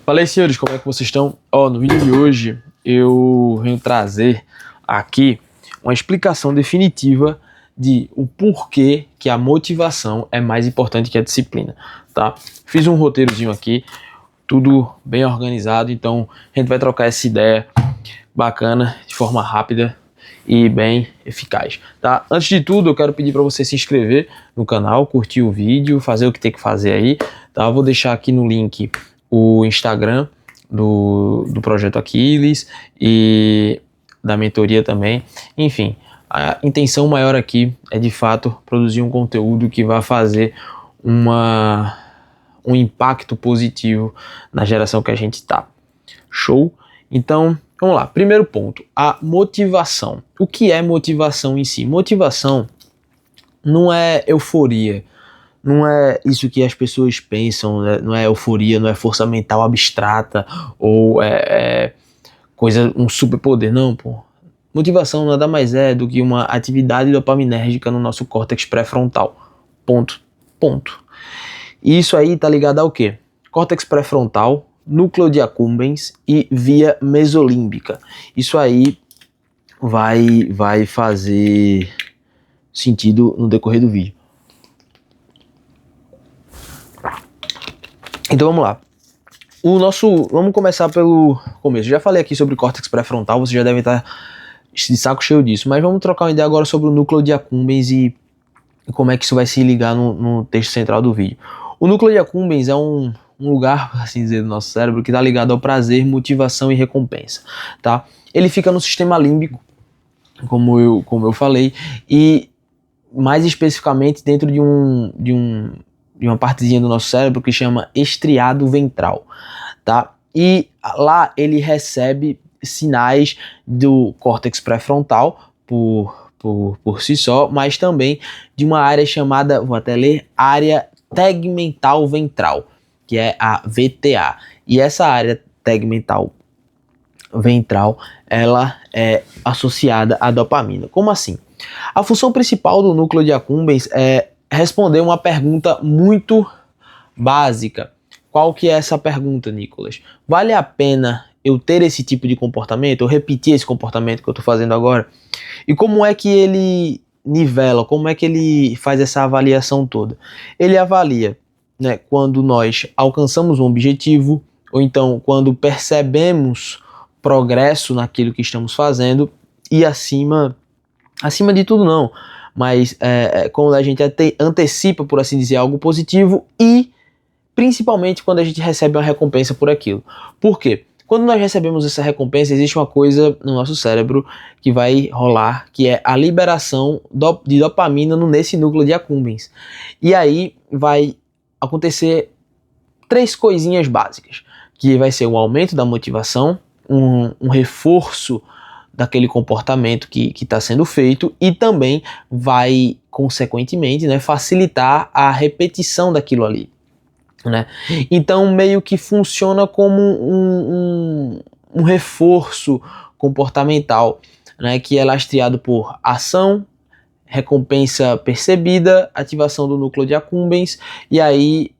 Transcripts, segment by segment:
Fala aí, senhores, como é que vocês estão? No vídeo de hoje eu venho trazer aqui uma explicação definitiva de o porquê que a motivação é mais importante que a disciplina, tá? Fiz um roteirozinho aqui, tudo bem organizado, então a gente vai trocar essa ideia bacana, de forma rápida e bem eficaz, tá? Antes de tudo, eu quero pedir para você se inscrever no canal, curtir o vídeo, fazer o que tem que fazer aí, tá? Eu vou deixar aqui no link o Instagram do Projeto Aquiles e da mentoria também. Enfim, a intenção maior aqui é de fato produzir um conteúdo que vai fazer um impacto positivo na geração que a gente está. Show? Então, vamos lá. Primeiro ponto, a motivação. O que é motivação em si? Motivação não é euforia. Não é isso que as pessoas pensam, né? Não é euforia, não é força mental abstrata ou um superpoder, não, pô. Motivação nada mais é do que uma atividade dopaminérgica no nosso córtex pré-frontal. Ponto. E isso aí tá ligado ao quê? Córtex pré-frontal, núcleo de accumbens e via mesolímbica. Isso aí vai fazer sentido no decorrer do vídeo. Então vamos lá. Vamos começar pelo começo. Eu já falei aqui sobre córtex pré-frontal, você já deve estar de saco cheio disso, mas vamos trocar uma ideia agora sobre o núcleo de accumbens e como é que isso vai se ligar no texto central do vídeo. O núcleo de accumbens é um lugar, assim dizer, do nosso cérebro que está ligado ao prazer, motivação e recompensa, tá? Ele fica no sistema límbico, como eu falei, e mais especificamente dentro de uma partezinha do nosso cérebro que chama estriado ventral, tá? E lá ele recebe sinais do córtex pré-frontal por si só, mas também de uma área chamada, vou até ler, área tegmental ventral, que é a VTA. E essa área tegmental ventral, ela é associada à dopamina. Como assim? A função principal do núcleo de accumbens é responder uma pergunta muito básica. Qual que é essa pergunta, Nicolas? Vale a pena eu ter esse tipo de comportamento, eu repetir esse comportamento que eu estou fazendo agora? E como é que ele nivela, como é que ele faz essa avaliação toda? Ele avalia, né, quando nós alcançamos um objetivo, ou então quando percebemos progresso naquilo que estamos fazendo, e acima de tudo não, mas quando a gente antecipa, por assim dizer, algo positivo e principalmente quando a gente recebe uma recompensa por aquilo. Por quê? Quando nós recebemos essa recompensa, existe uma coisa no nosso cérebro que vai rolar, que é a liberação de dopamina nesse núcleo de accumbens. E aí vai acontecer 3 coisinhas básicas, que vai ser um aumento da motivação, um reforço daquele comportamento que está sendo feito e também vai, consequentemente, né, facilitar a repetição daquilo ali, né? Então meio que funciona como um reforço comportamental, né, que é lastreado por ação, recompensa percebida, ativação do núcleo de accumbens, e aí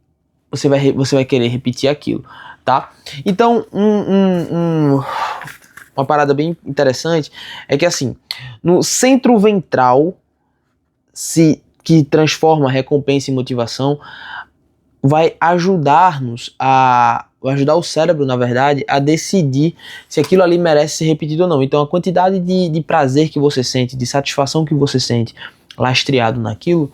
você vai querer repetir aquilo, tá? Então uma parada bem interessante é que assim, no centro ventral, que transforma recompensa em motivação, vai ajudar o cérebro, na verdade, a decidir se aquilo ali merece ser repetido ou não. Então a quantidade de prazer que você sente, de satisfação que você sente lastreado naquilo,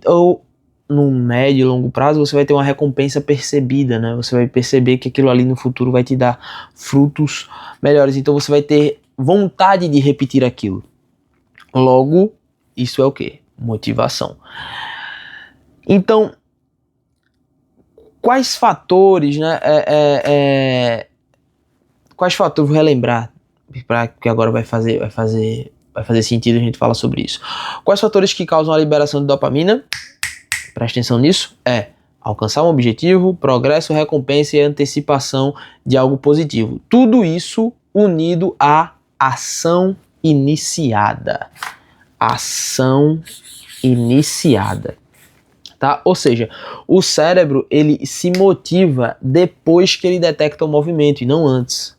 ou no médio e longo prazo, você vai ter uma recompensa percebida, né? Você vai perceber que aquilo ali no futuro vai te dar frutos melhores. Então você vai ter vontade de repetir aquilo. Logo, isso é o quê? Motivação. Então, quais fatores, né? Quais fatores, vou relembrar, porque agora vai fazer sentido a gente falar sobre isso. Quais fatores que causam a liberação de dopamina? Presta atenção nisso. Alcançar um objetivo, progresso, recompensa e antecipação de algo positivo. Tudo isso unido à ação iniciada. Ação iniciada. tá? Ou seja, o cérebro, ele se motiva depois que ele detecta o movimento, e não antes.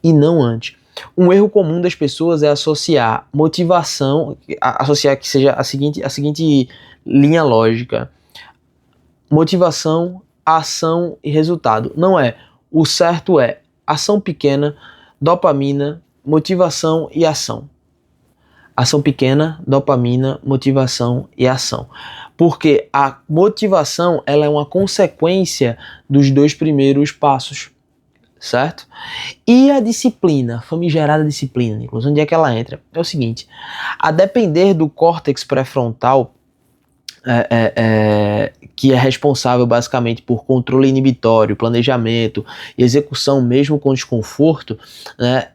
E não antes. Um erro comum das pessoas é associar motivação, associar que seja a seguinte linha lógica: motivação, ação e resultado. Não é. O certo é ação pequena, dopamina, motivação e ação. Ação pequena, dopamina, motivação e ação. Porque a motivação, ela é uma consequência dos 2 primeiros passos, certo? E a disciplina, famigerada disciplina, Nicolas, onde é que ela entra? É o seguinte: a depender do córtex pré-frontal, que é responsável basicamente por controle inibitório, planejamento e execução mesmo com desconforto, né,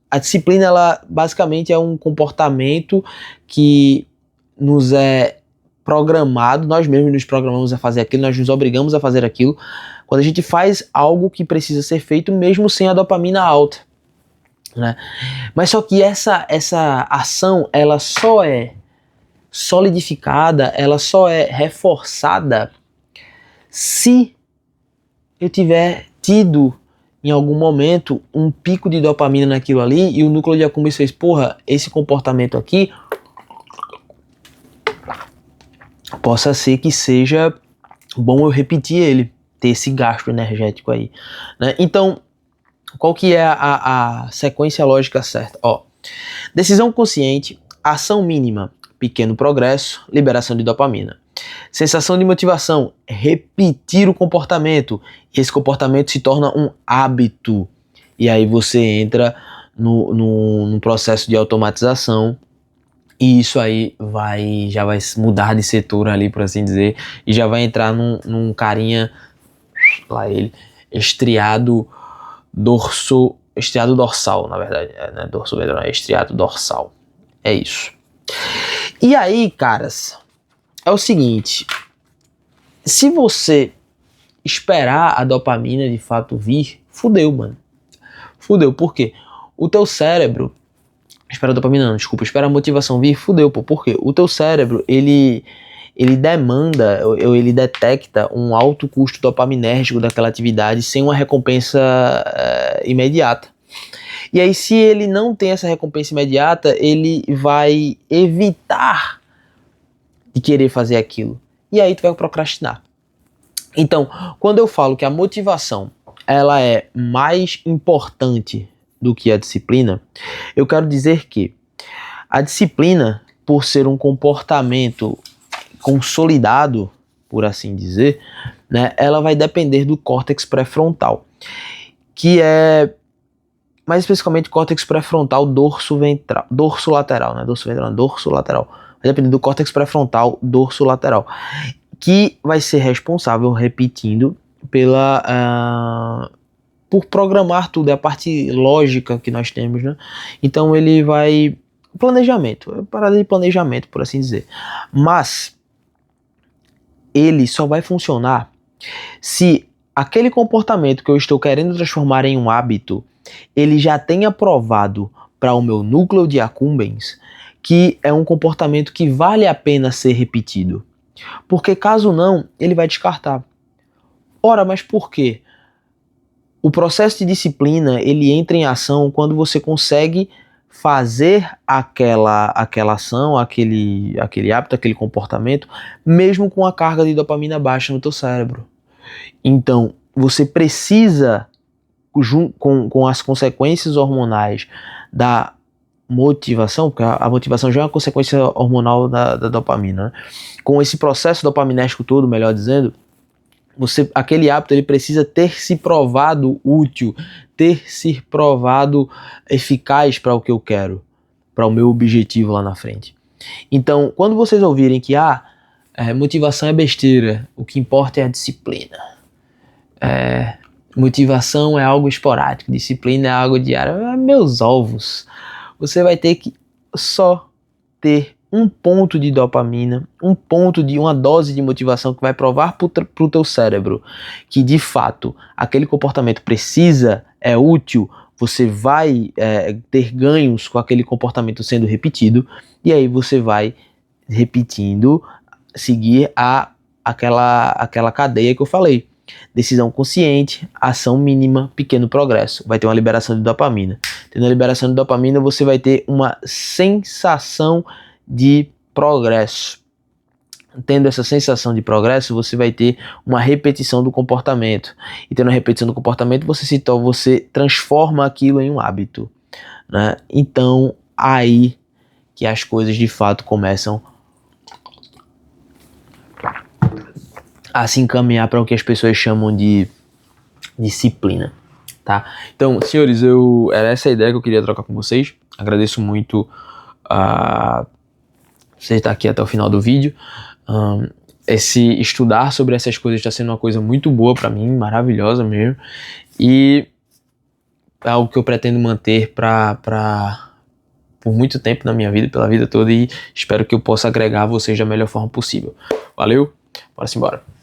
a disciplina, ela basicamente é um comportamento que nos é programado, nós mesmos nos programamos a fazer aquilo, nós nos obrigamos a fazer aquilo, quando a gente faz algo que precisa ser feito mesmo sem a dopamina alta, né? Mas só que essa ação, ela só é solidificada, ela só é reforçada se eu tiver tido em algum momento um pico de dopamina naquilo ali e o núcleo de accumbens fez, porra, esse comportamento aqui possa ser que seja bom eu repetir ele, ter esse gasto energético aí, né? Então, qual que é a sequência lógica certa? Ó, decisão consciente, ação mínima, pequeno progresso, liberação de dopamina. Sensação de motivação, repetir o comportamento, e esse comportamento se torna um hábito, e aí você entra no processo de automatização, e isso aí já vai mudar de setor ali, por assim dizer, e já vai entrar num carinha, lá ele, estriado dorsal, na verdade, não é dorso ventral, é estriado dorsal, é isso. E aí, caras, é o seguinte: se você esperar a dopamina de fato vir, fudeu, mano. Fudeu, por quê? O teu cérebro, espera a dopamina não, desculpa, espera a motivação vir, fudeu, pô, por quê? O teu cérebro, ele demanda, ou ele detecta um alto custo dopaminérgico daquela atividade sem uma recompensa imediata. E aí, se ele não tem essa recompensa imediata, ele vai evitar de querer fazer aquilo. E aí tu vai procrastinar. Então, quando eu falo que a motivação, ela é mais importante do que a disciplina, eu quero dizer que a disciplina, por ser um comportamento consolidado, por assim dizer, né, ela vai depender do córtex pré-frontal, que é mais especificamente córtex pré-frontal dorso lateral, né? Dorso lateral. Vai depender do córtex pré-frontal dorso lateral, que vai ser responsável, repetindo, por programar tudo, é a parte lógica que nós temos, né? Então ele vai planejamento, parada de planejamento, por assim dizer. Mas ele só vai funcionar se aquele comportamento que eu estou querendo transformar em um hábito, ele já tenha provado para o meu núcleo de accumbens que é um comportamento que vale a pena ser repetido. Porque caso não, ele vai descartar. Ora, mas por quê? O processo de disciplina, ele entra em ação quando você consegue fazer aquela ação, aquele hábito, aquele comportamento, mesmo com a carga de dopamina baixa no teu cérebro. Então, você precisa, com as consequências hormonais da motivação, porque a motivação já é uma consequência hormonal da dopamina, né? Com esse processo dopaminérgico todo, melhor dizendo, aquele hábito ele precisa ter se provado útil, ter se provado eficaz para o que eu quero, para o meu objetivo lá na frente. Então, quando vocês ouvirem que motivação é besteira, o que importa é a disciplina. Motivação é algo esporádico, disciplina é algo diário. Meus ovos, você vai ter que só ter um ponto de dopamina, uma dose de motivação que vai provar pro teu cérebro que de fato aquele comportamento é útil, você vai ter ganhos com aquele comportamento sendo repetido, e aí você vai repetindo, seguir aquela cadeia que eu falei. Decisão consciente, ação mínima, pequeno progresso. Vai ter uma liberação de dopamina. Tendo a liberação de dopamina, você vai ter uma sensação de progresso. Tendo essa sensação de progresso, você vai ter uma repetição do comportamento. E tendo a repetição do comportamento, você transforma aquilo em um hábito, né? Então, aí que as coisas de fato começam a se encaminhar para o que as pessoas chamam de disciplina, tá? Então, senhores, era essa a ideia que eu queria trocar com vocês. Agradeço muito você estar aqui até o final do vídeo. Esse estudar sobre essas coisas está sendo uma coisa muito boa para mim, maravilhosa mesmo, e é algo que eu pretendo manter por muito tempo na minha vida, pela vida toda, e espero que eu possa agregar a vocês da melhor forma possível. Valeu, bora embora.